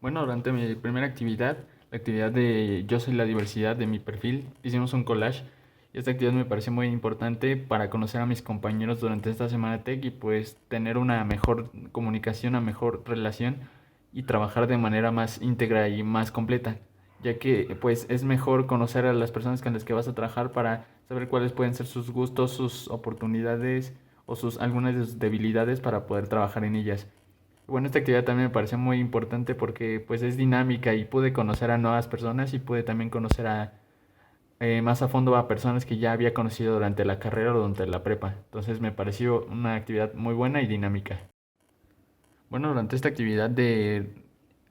Bueno, durante mi primera actividad, la actividad de Yo soy la diversidad de mi perfil, hicimos un collage y esta actividad me pareció muy importante para conocer a mis compañeros durante esta semana tech y pues tener una mejor comunicación, una mejor relación y trabajar de manera más íntegra y más completa, ya que pues es mejor conocer a las personas con las que vas a trabajar para saber cuáles pueden ser sus gustos, sus oportunidades o sus algunas de sus debilidades para poder trabajar en ellas. Bueno, esta actividad también me pareció muy importante porque pues es dinámica y pude conocer a nuevas personas y pude también conocer a más a fondo a personas que ya había conocido durante la carrera o durante la prepa. Entonces me pareció una actividad muy buena y dinámica. Bueno, durante esta actividad de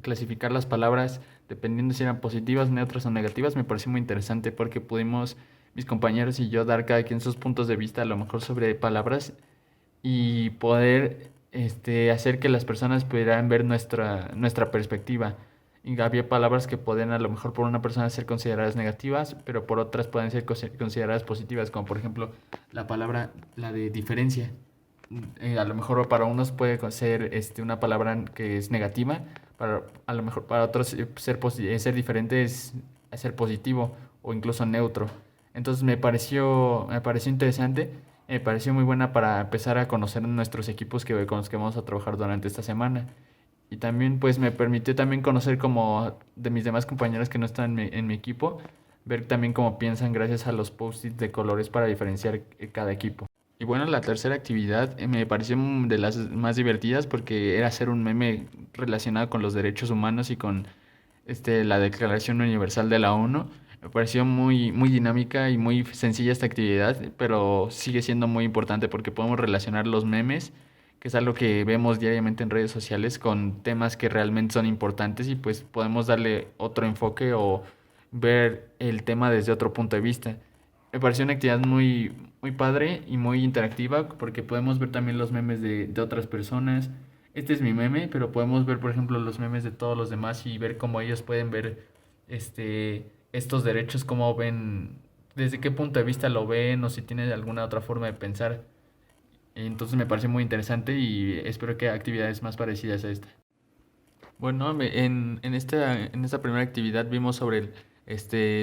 clasificar las palabras dependiendo si eran positivas, neutras o negativas, me pareció muy interesante porque pudimos, mis compañeros y yo, dar cada quien sus puntos de vista a lo mejor sobre palabras y poder hacer que las personas pudieran ver nuestra perspectiva. Y había palabras que pueden a lo mejor por una persona ser consideradas negativas, pero por otras pueden ser consideradas positivas, como por ejemplo la palabra, la de diferencia. A lo mejor para unos puede ser una palabra que es negativa, a lo mejor para otros ser diferente es ser positivo o incluso neutro. Entonces me pareció interesante, me pareció muy buena para empezar a conocer nuestros equipos con los que vamos a trabajar durante esta semana. Y también pues me permitió también conocer como de mis demás compañeros que no están en mi equipo, ver también cómo piensan gracias a los post-its de colores para diferenciar cada equipo. Y bueno, la tercera actividad me pareció de las más divertidas porque era hacer un meme relacionado con los derechos humanos y con la Declaración Universal de la ONU. Me pareció muy dinámica y muy sencilla esta actividad, pero sigue siendo muy importante porque podemos relacionar los memes, que es algo que vemos diariamente en redes sociales, con temas que realmente son importantes y pues podemos darle otro enfoque o ver el tema desde otro punto de vista. Me pareció una actividad muy padre y muy interactiva porque podemos ver también los memes de otras personas. Este es mi meme, pero podemos ver, por ejemplo, los memes de todos los demás y ver cómo ellos pueden ver estos derechos, cómo ven, desde qué punto de vista lo ven o si tienen alguna otra forma de pensar. Entonces me parece muy interesante y espero que actividades más parecidas a esta. Bueno, en esta primera actividad vimos sobre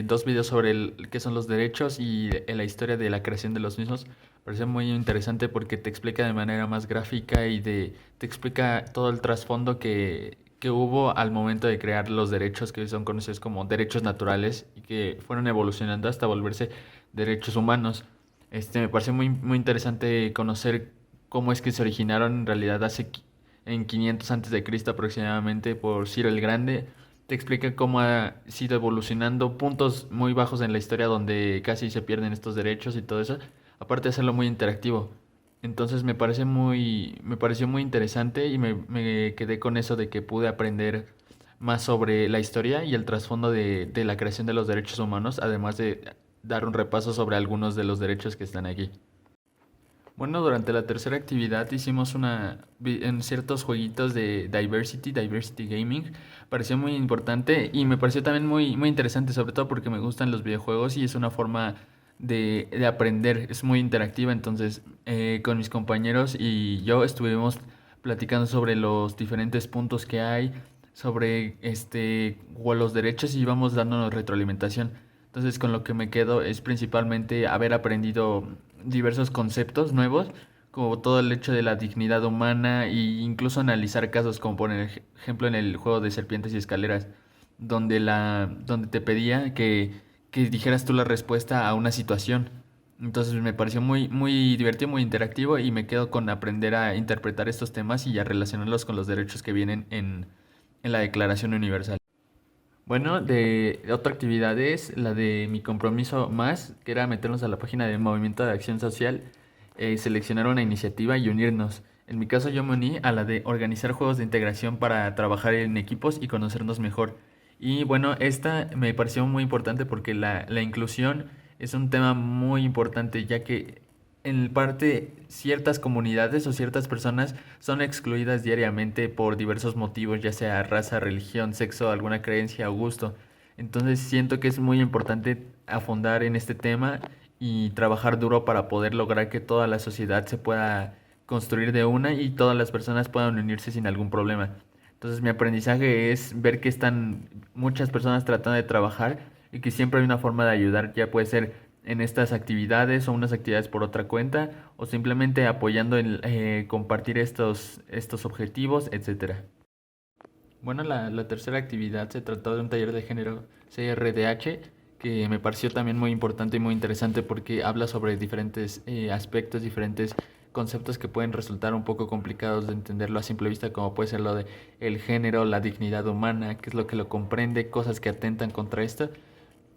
dos videos sobre qué son los derechos y la historia de la creación de los mismos. Parece muy interesante porque te explica de manera más gráfica y te explica todo el trasfondo que hubo al momento de crear los derechos que hoy son conocidos como derechos naturales y que fueron evolucionando hasta volverse derechos humanos. Me parece muy interesante conocer cómo es que se originaron en realidad en 500 antes de Cristo aproximadamente por Ciro el Grande. Te explica cómo ha sido evolucionando puntos muy bajos en la historia donde casi se pierden estos derechos y todo eso, aparte de hacerlo muy interactivo. Entonces me pareció muy interesante y me quedé con eso de que pude aprender más sobre la historia y el trasfondo de la creación de los derechos humanos, además de dar un repaso sobre algunos de los derechos que están aquí. Bueno, durante la tercera actividad hicimos en ciertos jueguitos de Diversity Gaming. Pareció muy importante y me pareció también muy interesante, sobre todo porque me gustan los videojuegos y es una forma de aprender, es muy interactiva. Entonces, con mis compañeros y yo estuvimos platicando sobre los diferentes puntos que hay, sobre o los derechos y íbamos dándonos retroalimentación. Entonces, con lo que me quedo es principalmente haber aprendido diversos conceptos nuevos, como todo el hecho de la dignidad humana e incluso analizar casos como por ejemplo en el juego de serpientes y escaleras, donde te pedía que dijeras tú la respuesta a una situación. Entonces me pareció muy divertido, muy interactivo y me quedo con aprender a interpretar estos temas y a relacionarlos con los derechos que vienen en la Declaración Universal. Bueno, de otra actividad es la de mi compromiso más, que era meternos a la página del Movimiento de Acción Social, seleccionar una iniciativa y unirnos. En mi caso yo me uní a la de organizar juegos de integración para trabajar en equipos y conocernos mejor. Y bueno, esta me pareció muy importante porque la inclusión es un tema muy importante, ya que en parte ciertas comunidades o ciertas personas son excluidas diariamente por diversos motivos, ya sea raza, religión, sexo, alguna creencia o gusto. Entonces siento que es muy importante afondar en este tema y trabajar duro para poder lograr que toda la sociedad se pueda construir de una y todas las personas puedan unirse sin algún problema. Entonces mi aprendizaje es ver que están muchas personas tratando de trabajar y que siempre hay una forma de ayudar, ya puede ser en estas actividades o unas actividades por otra cuenta o simplemente apoyando en compartir estos objetivos, etcétera. Bueno, la tercera actividad se trató de un taller de género CRDH que me pareció también muy importante y muy interesante porque habla sobre diferentes aspectos, diferentes conceptos que pueden resultar un poco complicados de entenderlo a simple vista, como puede ser lo de el género, la dignidad humana, qué es lo que lo comprende, cosas que atentan contra esto.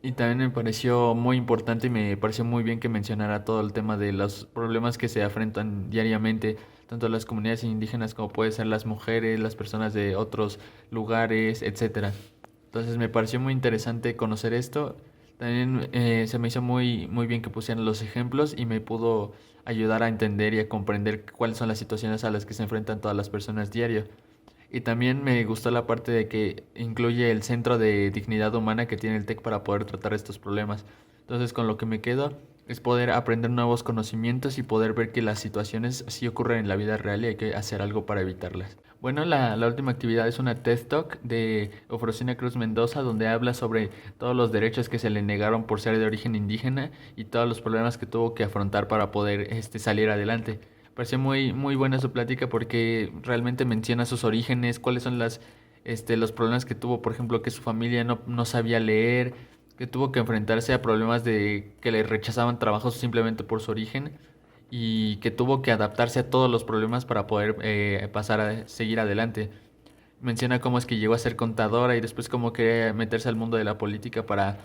Y también me pareció muy importante y me pareció muy bien que mencionara todo el tema de los problemas que se afrontan diariamente, tanto las comunidades indígenas como puede ser las mujeres, las personas de otros lugares, etcétera. Entonces me pareció muy interesante conocer esto. También se me hizo muy bien que pusieran los ejemplos y me pudo ayudar a entender y a comprender cuáles son las situaciones a las que se enfrentan todas las personas diario. Y también me gustó la parte de que incluye el centro de dignidad humana que tiene el TEC para poder tratar estos problemas. Entonces, con lo que me quedo es poder aprender nuevos conocimientos y poder ver que las situaciones sí ocurren en la vida real y hay que hacer algo para evitarlas. Bueno, la última actividad es una TED Talk de Ofrosina Cruz Mendoza, donde habla sobre todos los derechos que se le negaron por ser de origen indígena y todos los problemas que tuvo que afrontar para poder salir adelante. Pareció muy buena su plática porque realmente menciona sus orígenes, cuáles son los problemas que tuvo, por ejemplo, que su familia no sabía leer, que tuvo que enfrentarse a problemas de que le rechazaban trabajos simplemente por su origen y que tuvo que adaptarse a todos los problemas para poder pasar a seguir adelante. Menciona cómo es que llegó a ser contadora y después cómo quería meterse al mundo de la política para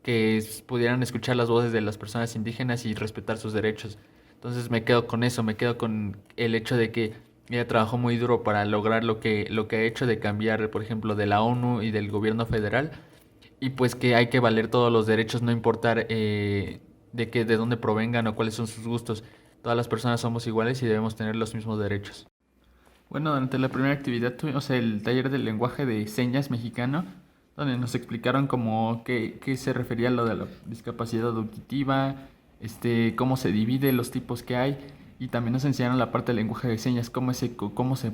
que pudieran escuchar las voces de las personas indígenas y respetar sus derechos. Entonces me quedo con eso, me quedo con el hecho de que ella trabajó muy duro para lograr lo que ha hecho de cambiar, por ejemplo, de la ONU y del gobierno federal, y pues que hay que valer todos los derechos, no importar de dónde provengan o cuáles son sus gustos. Todas las personas somos iguales y debemos tener los mismos derechos. Bueno, durante la primera actividad tuvimos el taller del lenguaje de señas mexicano, donde nos explicaron cómo qué se refería a lo de la discapacidad auditiva, cómo se divide, los tipos que hay, y también nos enseñaron la parte del lenguaje de señas, cómo se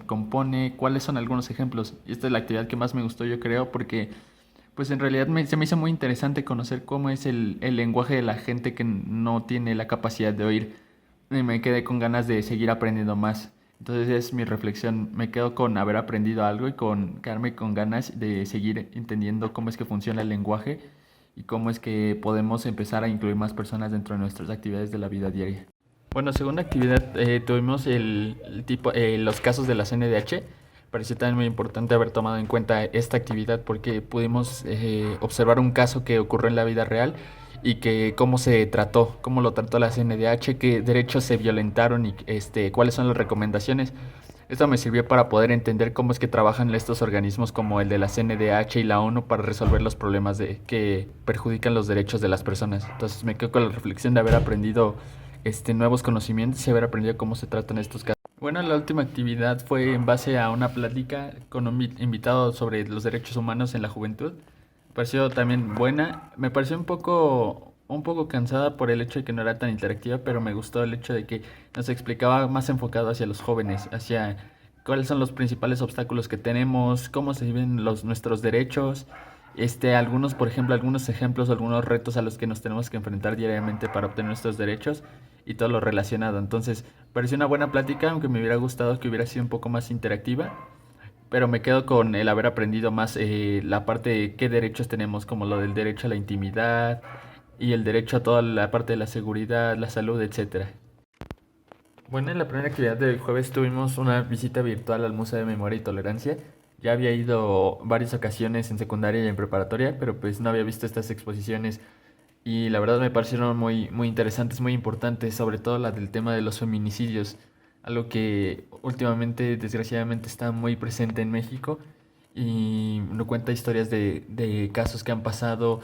compone, cuáles son algunos ejemplos. Y esta es la actividad que más me gustó, yo creo, porque pues en realidad se me hizo muy interesante conocer cómo es el lenguaje de la gente que no tiene la capacidad de oír. Y me quedé con ganas de seguir aprendiendo más. Entonces es mi reflexión. Me quedo con haber aprendido algo y con quedarme con ganas de seguir entendiendo cómo es que funciona el lenguaje y cómo es que podemos empezar a incluir más personas dentro de nuestras actividades de la vida diaria. Bueno, segunda actividad tuvimos los casos de la CNDH. Pareció también muy importante haber tomado en cuenta esta actividad porque pudimos observar un caso que ocurrió en la vida real y que cómo se trató, cómo lo trató la CNDH, qué derechos se violentaron y cuáles son las recomendaciones. Esto me sirvió para poder entender cómo es que trabajan estos organismos como el de la CNDH y la ONU para resolver los problemas que perjudican los derechos de las personas. Entonces me quedo con la reflexión de haber aprendido nuevos conocimientos y haber aprendido cómo se tratan estos casos. Bueno, la última actividad fue en base a una plática con un invitado sobre los derechos humanos en la juventud. Me pareció también buena. Me pareció un poco cansada por el hecho de que no era tan interactiva, pero me gustó el hecho de que nos explicaba más enfocado hacia los jóvenes, hacia cuáles son los principales obstáculos que tenemos, cómo se viven nuestros derechos, algunos, por ejemplo, algunos ejemplos, algunos retos a los que nos tenemos que enfrentar diariamente para obtener nuestros derechos y todo lo relacionado. Entonces, pareció una buena plática, aunque me hubiera gustado que hubiera sido un poco más interactiva, pero me quedo con el haber aprendido más la parte de qué derechos tenemos, como lo del derecho a la intimidad y el derecho a toda la parte de la seguridad, la salud, etcétera. Bueno, en la primera actividad del jueves tuvimos una visita virtual al Museo de Memoria y Tolerancia. Ya había ido varias ocasiones en secundaria y en preparatoria, pero pues no había visto estas exposiciones y la verdad me parecieron muy interesantes, muy importantes, sobre todo la del tema de los feminicidios, algo que últimamente desgraciadamente está muy presente en México y nos cuenta historias de casos que han pasado,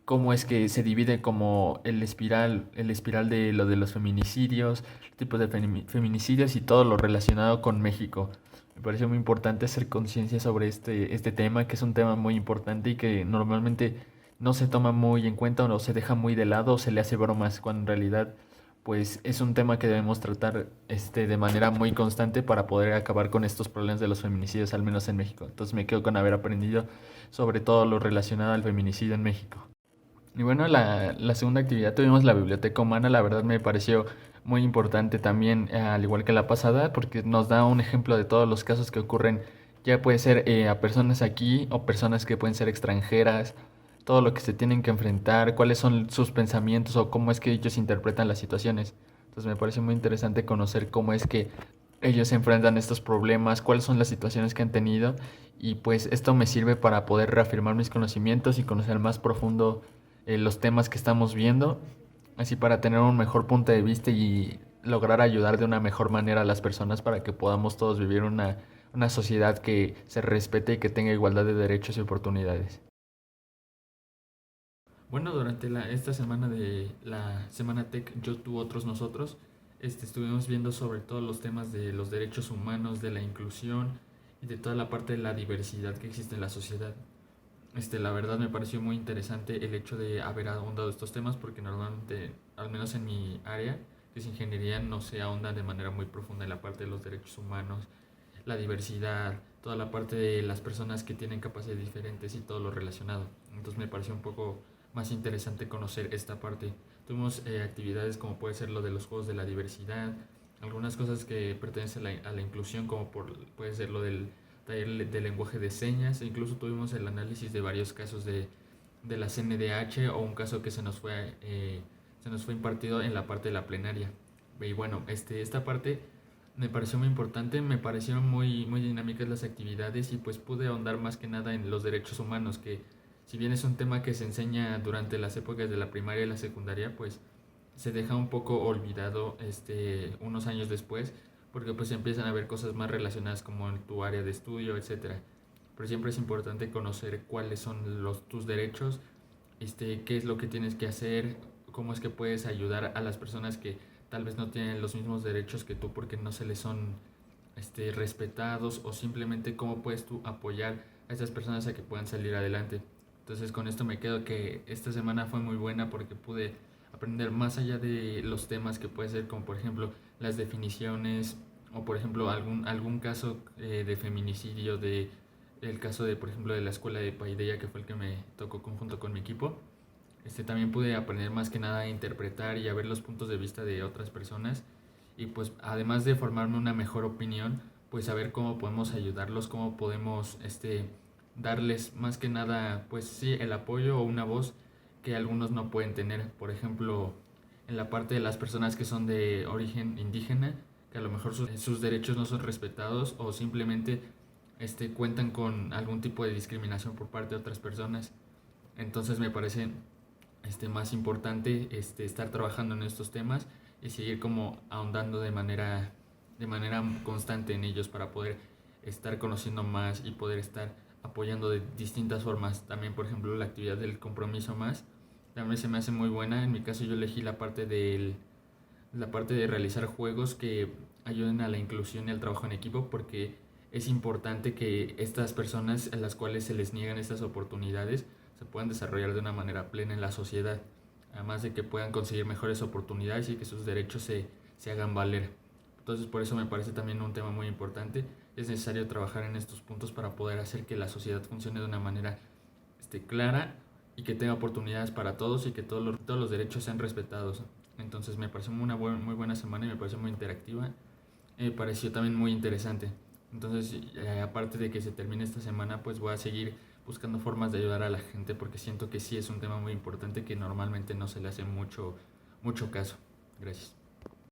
cómo es que se divide como el espiral de lo de los feminicidios, tipos de feminicidios y todo lo relacionado con México. Me pareció muy importante hacer conciencia sobre este tema, que es un tema muy importante y que normalmente no se toma muy en cuenta o no se deja muy de lado o se le hace bromas, cuando en realidad pues es un tema que debemos tratar de manera muy constante para poder acabar con estos problemas de los feminicidios, al menos en México. Entonces me quedo con haber aprendido sobre todo lo relacionado al feminicidio en México. Y bueno, la segunda actividad tuvimos la biblioteca humana, la verdad me pareció muy importante también, al igual que la pasada, porque nos da un ejemplo de todos los casos que ocurren, ya puede ser a personas aquí o personas que pueden ser extranjeras, todo lo que se tienen que enfrentar, cuáles son sus pensamientos o cómo es que ellos interpretan las situaciones. Entonces me parece muy interesante conocer cómo es que ellos se enfrentan estos problemas, cuáles son las situaciones que han tenido y pues esto me sirve para poder reafirmar mis conocimientos y conocer más profundo los temas que estamos viendo, así para tener un mejor punto de vista y lograr ayudar de una mejor manera a las personas para que podamos todos vivir una sociedad que se respete y que tenga igualdad de derechos y oportunidades. Bueno, durante esta semana de la Semana Tech, yo tú, otros nosotros, estuvimos viendo sobre todos los temas de los derechos humanos, de la inclusión y de toda la parte de la diversidad que existe en la sociedad. La verdad me pareció muy interesante el hecho de haber ahondado estos temas porque normalmente, al menos en mi área, que es ingeniería, no se ahonda de manera muy profunda en la parte de los derechos humanos, la diversidad, toda la parte de las personas que tienen capacidades diferentes y todo lo relacionado. Entonces me pareció un poco más interesante conocer esta parte. Tuvimos actividades como puede ser lo de los juegos de la diversidad, algunas cosas que pertenecen a la inclusión como puede ser lo del taller de lenguaje de señas, e incluso tuvimos el análisis de varios casos de la CNDH o un caso que se nos fue impartido en la parte de la plenaria. Y bueno, esta parte me pareció muy importante, me parecieron muy dinámicas las actividades y pues pude ahondar más que nada en los derechos humanos, que si bien es un tema que se enseña durante las épocas de la primaria y la secundaria, pues se deja un poco olvidado unos años después, porque pues empiezan a ver cosas más relacionadas como en tu área de estudio, etcétera. Pero siempre es importante conocer cuáles son tus derechos, qué es lo que tienes que hacer, cómo es que puedes ayudar a las personas que tal vez no tienen los mismos derechos que tú porque no se les son respetados, o simplemente cómo puedes tú apoyar a esas personas a que puedan salir adelante. Entonces con esto me quedo que esta semana fue muy buena porque pude aprender más allá de los temas que puede ser como por ejemplo las definiciones o por ejemplo algún caso de feminicidio, el caso de por ejemplo de la escuela de Paideia, que fue el que me tocó conjunto con mi equipo. También pude aprender más que nada a interpretar y a ver los puntos de vista de otras personas y pues además de formarme una mejor opinión, pues saber cómo podemos ayudarlos, cómo podemos darles más que nada pues sí el apoyo o una voz que algunos no pueden tener. Por ejemplo, en la parte de las personas que son de origen indígena, que a lo mejor sus derechos no son respetados o simplemente cuentan con algún tipo de discriminación por parte de otras personas. Entonces me parece más importante estar trabajando en estos temas y seguir como ahondando de manera constante en ellos para poder estar conociendo más y poder estar apoyando de distintas formas. También, por ejemplo, la actividad del compromiso más también se me hace muy buena. En mi caso yo elegí la parte de realizar juegos que ayuden a la inclusión y al trabajo en equipo, porque es importante que estas personas a las cuales se les niegan estas oportunidades se puedan desarrollar de una manera plena en la sociedad, además de que puedan conseguir mejores oportunidades y que sus derechos se hagan valer. Entonces por eso me parece también un tema muy importante. Es necesario trabajar en estos puntos para poder hacer que la sociedad funcione de una manera clara y que tenga oportunidades para todos y que todos los derechos sean respetados. Entonces me pareció muy buena semana y me pareció muy interactiva. Me pareció también muy interesante. Entonces, aparte de que se termine esta semana, pues voy a seguir buscando formas de ayudar a la gente porque siento que sí es un tema muy importante que normalmente no se le hace mucho caso. Gracias.